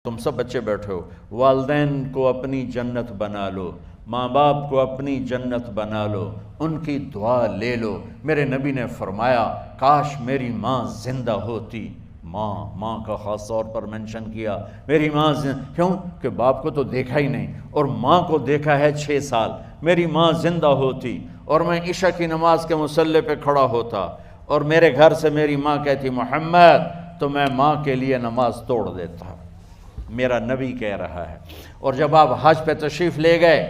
تم سب بچے بیٹھے ہو، والدین کو اپنی جنت بنا لو، ماں باپ کو اپنی جنت بنا لو، ان کی دعا لے لو۔ میرے نبی نے فرمایا کاش میری ماں زندہ ہوتی۔ ماں کا خاص طور پر منشن کیا، میری ماں کیوں کہ باپ کو تو دیکھا ہی نہیں، اور ماں کو دیکھا ہے 6 سال۔ میری ماں زندہ ہوتی اور میں عشاء کی نماز کے مصلی پہ کھڑا ہوتا اور میرے گھر سے میری ماں کہتی محمد، تو میں ماں کے لیے نماز توڑ دیتا۔ میرا نبی کہہ رہا ہے۔ اور جب آپ حج پہ تشریف لے گئے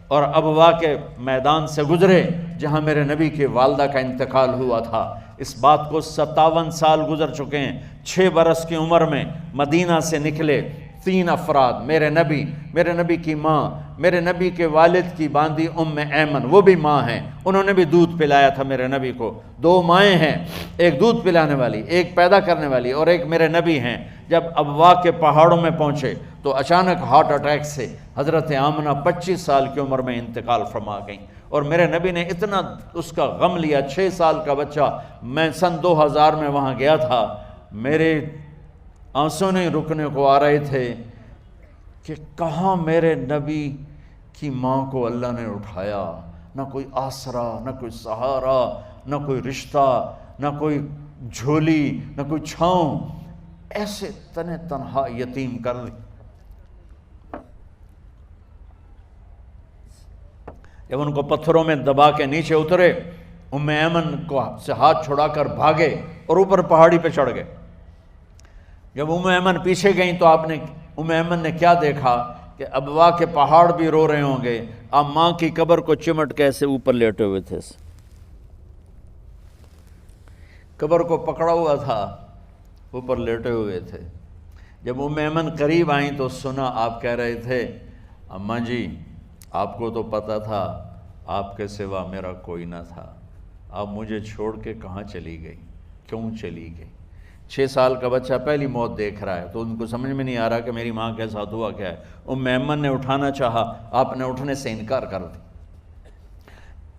اور ابوا کے میدان سے گزرے جہاں میرے نبی کی والدہ کا انتقال ہوا تھا، اس بات کو 57 سال گزر چکے ہیں۔ 6 برس کی عمر میں مدینہ سے نکلے 3 افراد، میرے نبی کی ماں، میرے نبی کے والد کی باندی ام ایمن، وہ بھی ماں ہیں، انہوں نے بھی دودھ پلایا تھا میرے نبی کو۔ 2 مائیں ہیں، ایک دودھ پلانے والی، ایک پیدا کرنے والی، اور ایک میرے نبی ہیں۔ جب ابوا کے پہاڑوں میں پہنچے تو اچانک ہارٹ اٹیک سے حضرت آمنہ 25 سال کی عمر میں انتقال فرما گئیں، اور میرے نبی نے اتنا اس کا غم لیا۔ 6 سال کا بچہ، میں سن 2000 میں وہاں گیا تھا، میرے آنسوں نہیں رکنے کو آ رہے تھے کہ کہاں میرے نبی کی ماں کو اللہ نے اٹھایا، نہ کوئی آسرا، نہ کوئی سہارا، نہ کوئی رشتہ، نہ کوئی جھولی، نہ کوئی چھاؤں، ایسے تنہا یتیم کر دی۔ جب ان کو پتھروں میں دبا کے نیچے اترے، ام ایمن کو سے ہاتھ چھڑا کر بھاگے اور اوپر پہاڑی پہ چڑھ گئے۔ جب ام ایمن پیچھے گئیں تو ام ایمن نے کیا دیکھا کہ ابوا کے پہاڑ بھی رو رہے ہوں گے، آپ ماں کی قبر کو چمٹ کے ایسے اوپر لیٹے ہوئے تھے، قبر کو پکڑا ہوا تھا، اوپر لیٹے ہوئے تھے۔ جب ام ایمن قریب آئیں تو سنا آپ کہہ رہے تھے اماں جی، آپ کو تو پتہ تھا آپ کے سوا میرا کوئی نہ تھا، آپ مجھے چھوڑ کے کہاں چلی گئی، کیوں چلی گئی؟ 6 سال کا بچہ پہلی موت دیکھ رہا ہے تو ان کو سمجھ میں نہیں آ رہا کہ میری ماں کے ساتھ ہوا کیا ہے۔ ام ایمن نے اٹھانا چاہا، آپ نے اٹھنے سے انکار کر دی۔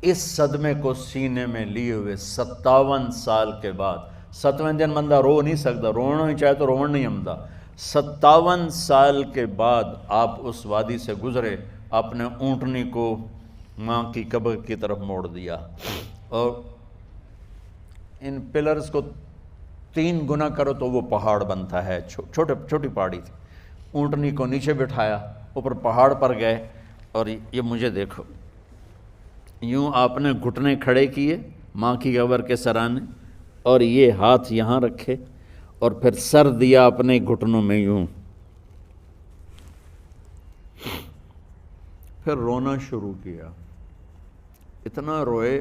اس صدمے کو سینے میں لیے ہوئے 57 سال کے بعد، 7ویں دن بندہ رو نہیں سکتا، رونا ہی چاہے تو رونا نہیں آمدا، 57 سال کے بعد آپ اس وادی سے گزرے، اپنے اونٹنی کو ماں کی قبر کی طرف موڑ دیا، اور ان پلرز کو 3 گنا کرو تو وہ پہاڑ بنتا ہے، چھوٹی پہاڑی تھی۔ اونٹنی کو نیچے بٹھایا، اوپر پہاڑ پر گئے، اور یہ مجھے دیکھو، یوں آپ نے گھٹنے کھڑے کیے ماں کی قبر کے سرانے، اور یہ ہاتھ یہاں رکھے، اور پھر سر دیا اپنے گھٹنوں میں یوں، پھر رونا شروع کیا۔ اتنا روئے،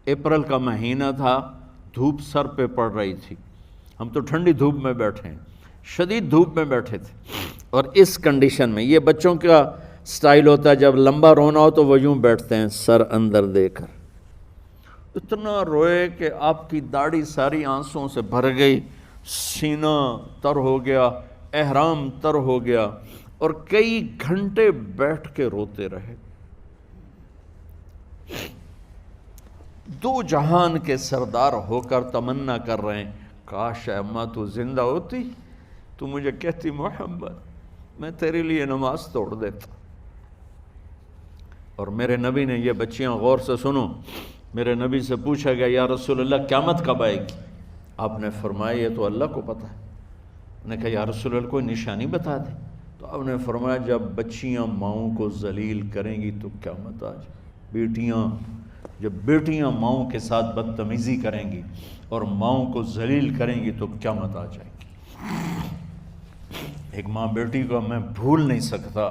اپریل کا مہینہ تھا، دھوپ سر پہ پڑ رہی تھی، ہم تو ٹھنڈی دھوپ میں بیٹھے ہیں، شدید دھوپ میں بیٹھے تھے، اور اس کنڈیشن میں یہ بچوں کا سٹائل ہوتا ہے، جب لمبا رونا ہو تو وہ یوں بیٹھتے ہیں سر اندر دے کر۔ اتنا روئے کہ آپ کی داڑھی ساری آنسوں سے بھر گئی، سینہ تر ہو گیا، احرام تر ہو گیا، اور کئی گھنٹے بیٹھ کے روتے رہے۔ 2 جہان کے سردار ہو کر تمنا کر رہے ہیں کاش اماں تو زندہ ہوتی، تو مجھے کہتی محمد میں تیرے لیے نماز توڑ دیتا۔ اور میرے نبی نے، یہ بچیاں غور سے سنو، میرے نبی سے پوچھا گیا یا رسول اللہ قیامت کب آئے گی؟ آپ نے فرمایا یہ تو اللہ کو پتہ ہے۔ نے کہا یا رسول اللہ کوئی نشانی بتا دیں؟ تو آپ نے فرمایا جب بچیاں ماؤں کو ذلیل کریں گی تو قیامت آ جائے۔ جب بیٹیاں ماؤں کے ساتھ بدتمیزی کریں گی اور ماؤں کو ذلیل کریں گی تو قیامت آ جائے گی۔ ایک ماں بیٹی کو میں بھول نہیں سکتا،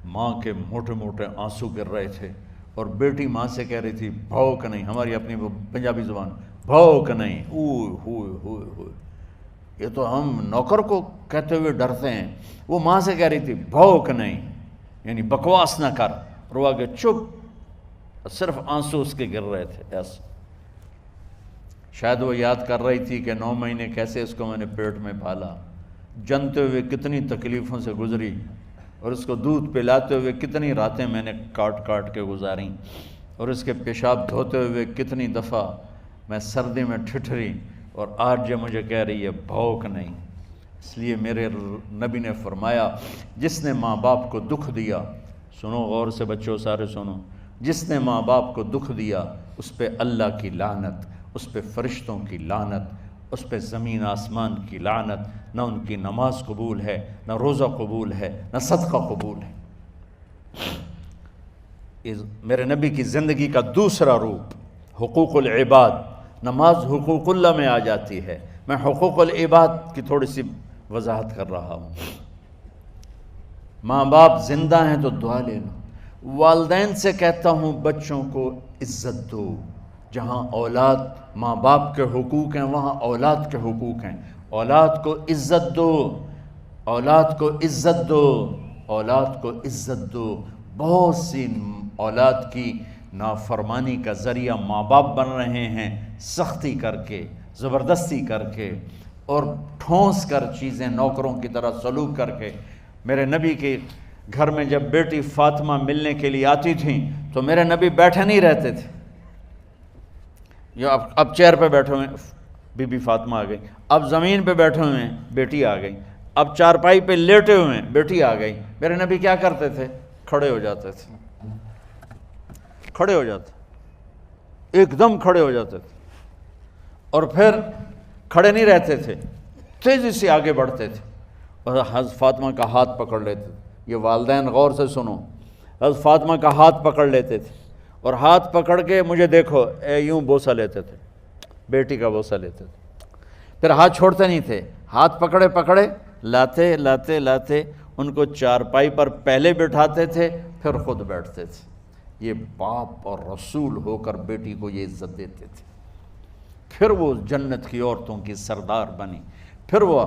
ماں کے موٹے موٹے آنسو گر رہے تھے، اور بیٹی ماں سے کہہ رہی تھی بھوک نہیں، ہماری اپنی پنجابی زبان، بھوک نہیں، اوئے ہوئے ہوئے ہوئے، یہ تو ہم نوکر کو کہتے ہوئے ڈرتے ہیں، وہ ماں سے کہہ رہی تھی بھوک نہیں، یعنی بکواس نہ کر، روا کے چپ، صرف آنسو اس کے گر رہے تھے ایسا۔ شاید وہ یاد کر رہی تھی کہ 9 مہینے کیسے اس کو میں نے پیٹ میں پالا، جنتے ہوئے کتنی تکلیفوں سے گزری، اور اس کو دودھ پلاتے ہوئے کتنی راتیں میں نے کاٹ کاٹ کے گزاریں، اور اس کے پیشاب دھوتے ہوئے کتنی دفعہ میں سردی میں ٹھٹھری، اور آج جو مجھے کہہ رہی ہے بھوک نہیں۔ اس لیے میرے نبی نے فرمایا جس نے ماں باپ کو دکھ دیا، سنو غور سے بچوں سارے سنو، جس نے ماں باپ کو دکھ دیا اس پہ اللہ کی لعنت، اس پہ فرشتوں کی لعنت، اس پہ زمین آسمان کی لعنت، نہ ان کی نماز قبول ہے، نہ روزہ قبول ہے، نہ صدقہ قبول ہے۔ میرے نبی کی زندگی کا دوسرا روپ حقوق العباد، نماز حقوق اللہ میں آ جاتی ہے، میں حقوق العباد کی تھوڑی سی وضاحت کر رہا ہوں۔ ماں باپ زندہ ہیں تو دعا لے لو۔ والدین سے کہتا ہوں بچوں کو عزت دو، جہاں اولاد ماں باپ کے حقوق ہیں وہاں اولاد کے حقوق ہیں، اولاد کو عزت دو، اولاد کو عزت دو، اولاد کو عزت دو۔ بہت سی اولاد کی نافرمانی کا ذریعہ ماں باپ بن رہے ہیں، سختی کر کے، زبردستی کر کے اور ٹھونس کر چیزیں نوکروں کی طرح سلوک کر کے۔ میرے نبی کے گھر میں جب بیٹی فاطمہ ملنے کے لیے آتی تھیں تو میرے نبی بیٹھے نہیں رہتے تھے، یا اب چیئر پہ بیٹھے ہوئے بی بی فاطمہ آ گئی، اب زمین پہ بیٹھے ہوئے ہیں بیٹی آ گئی، اب چارپائی پہ لیٹے ہوئے ہیں بیٹی آ گئی۔ میرے نبی کیا کرتے تھے؟ کھڑے ہو جاتے تھے، کھڑے ہو جاتے، ایک دم کھڑے ہو جاتے تھے، اور پھر کھڑے نہیں رہتے تھے، تیزی سے آگے بڑھتے تھے اور حضرت فاطمہ کا ہاتھ پکڑ لیتے تھے۔ یہ والدین غور سے سنو، حضرت فاطمہ کا ہاتھ پکڑ لیتے تھے اور ہاتھ پکڑ کے مجھے دیکھو یوں بوسہ لیتے تھے، بیٹی کا بوسہ لیتے تھے، پھر ہاتھ چھوڑتے نہیں تھے، ہاتھ پکڑے پکڑے لاتے لاتے لاتے ان کو چارپائی پر پہلے بٹھاتے تھے پھر خود بیٹھتے تھے۔ یہ باپ اور رسول ہو کر بیٹی کو یہ عزت دیتے تھے۔ پھر وہ جنت کی عورتوں کی سردار بنی، پھر وہ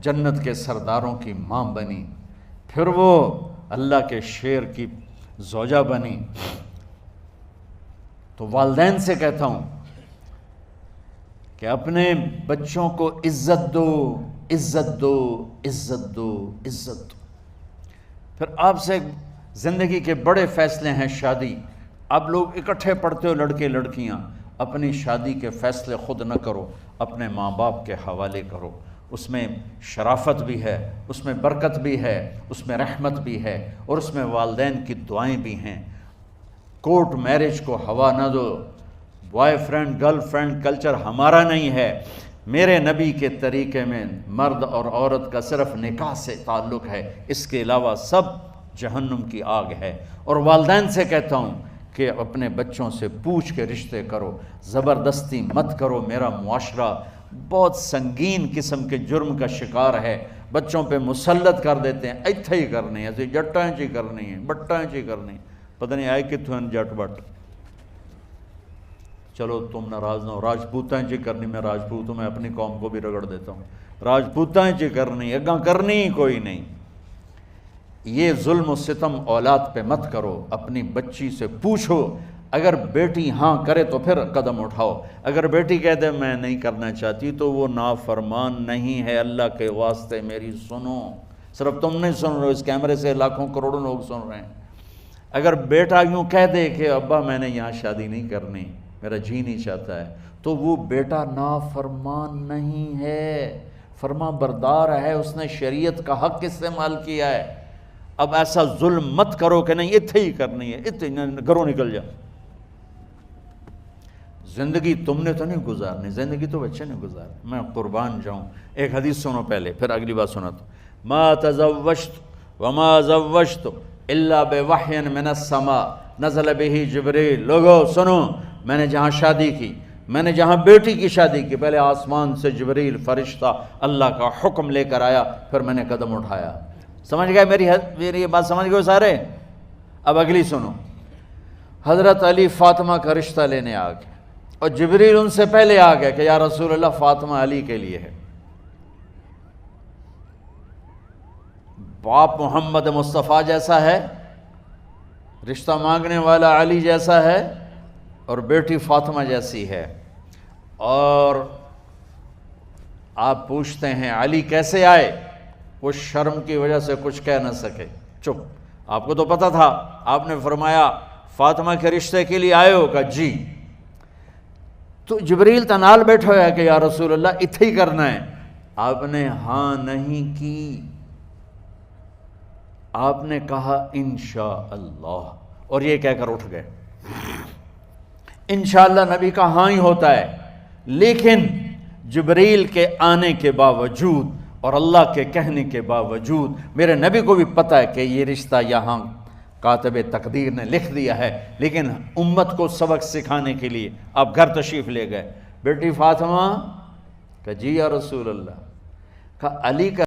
جنت کے سرداروں کی ماں بنی، پھر وہ اللہ کے شیر کی زوجہ بنی۔ تو والدین سے کہتا ہوں کہ اپنے بچوں کو عزت دو، عزت دو، عزت دو، عزت دو۔ پھر آپ سے زندگی کے بڑے فیصلے ہیں شادی۔ اب لوگ اکٹھے پڑھتے ہو لڑکے لڑکیاں، اپنی شادی کے فیصلے خود نہ کرو، اپنے ماں باپ کے حوالے کرو۔ اس میں شرافت بھی ہے، اس میں برکت بھی ہے، اس میں رحمت بھی ہے، اور اس میں والدین کی دعائیں بھی ہیں۔ کورٹ میرج کو ہوا نہ دو، boyfriend girlfriend culture ہمارا نہیں ہے۔ میرے نبی کے طریقے میں مرد اور عورت کا صرف نکاح سے تعلق ہے، اس کے علاوہ سب جہنم کی آگ ہے۔ اور والدین سے کہتا ہوں کہ اپنے بچوں سے پوچھ کے رشتے کرو، زبردستی مت کرو۔ میرا معاشرہ بہت سنگین قسم کے جرم کا شکار ہے، بچوں پہ مسلط کر دیتے ہیں، ایتھے ہی کرنی ہے، ایسے جٹائیں چی کرنی ہے، بٹائیں چی کرنی ہے، پتہ نہیں آئے کتوں ہیں جٹ بٹ۔ چلو تم ناراض نہ ہو، راجپوتائیں چی کرنی، میں راجپوت ہوں، میں اپنی قوم کو بھی رگڑ دیتا ہوں، راجپوتائیں چی کرنی، اگاں کرنی ہی کوئی نہیں۔ یہ ظلم و ستم اولاد پہ مت کرو، اپنی بچی سے پوچھو، اگر بیٹی ہاں کرے تو پھر قدم اٹھاؤ، اگر بیٹی کہہ دے میں نہیں کرنا چاہتی تو وہ نافرمان نہیں ہے۔ اللہ کے واسطے میری سنو، صرف تم نہیں سن رہے ہو، اس کیمرے سے لاکھوں کروڑوں لوگ سن رہے ہیں۔ اگر بیٹا یوں کہہ دے کہ ابا میں نے یہاں شادی نہیں کرنی، میرا جی نہیں چاہتا ہے، تو وہ بیٹا نافرمان نہیں ہے، فرما بردار ہے، اس نے شریعت کا حق استعمال کیا ہے۔ اب ایسا ظلم مت کرو کہ نہیں اتھے ہی کرنی ہے، اتھے گھروں نکل جا۔ زندگی تم نے تو نہیں گزارنی، زندگی تو بچے نے گزارنی۔ میں قربان جاؤں، ایک حدیث سنو پہلے پھر اگلی بات سناتا ہوں۔ ما تزوجت وما زوجت الا بوحی من السماء نزل به جبریل۔ لوگو سنو، میں نے جہاں شادی کی، میں نے جہاں بیٹی کی شادی کی، پہلے آسمان سے جبریل فرشتہ اللہ کا حکم لے کر آیا، پھر میں نے قدم اٹھایا۔ سمجھ گئے میری یہ بات؟ سمجھ گئے سارے؟ اب اگلی سنو۔ حضرت علی فاطمہ کا رشتہ لینے آ گئے اور جبریل ان سے پہلے آ گیا کہ یا رسول اللہ فاطمہ علی کے لیے ہے۔ باپ محمد مصطفیٰ جیسا ہے، رشتہ مانگنے والا علی جیسا ہے، اور بیٹی فاطمہ جیسی ہے۔ اور آپ پوچھتے ہیں علی کیسے آئے؟ وہ شرم کی وجہ سے کچھ کہہ نہ سکے، چپ۔ آپ کو تو پتہ تھا، آپ نے فرمایا فاطمہ کے رشتے کے لیے آئے ہو؟ کہا جی۔ تو جبریل تنال بیٹھا ہوا ہے کہ یا رسول اللہ اتھے ہی کرنا ہے، آپ نے ہاں نہیں کی، آپ نے کہا انشاءاللہ، اور یہ کہہ کر اٹھ گئے۔ انشاءاللہ نبی کا ہاں ہی ہوتا ہے، لیکن جبریل کے آنے کے باوجود اور اللہ کے کہنے کے باوجود میرے نبی کو بھی پتہ ہے کہ یہ رشتہ یہاں کاتب تقدیر نے لکھ دیا ہے، لیکن امت کو سبق سکھانے کے لیے آپ گھر تشریف لے گئے۔ بیٹی فاطمہ کہ جی یا رسول اللہ، کہ علی کا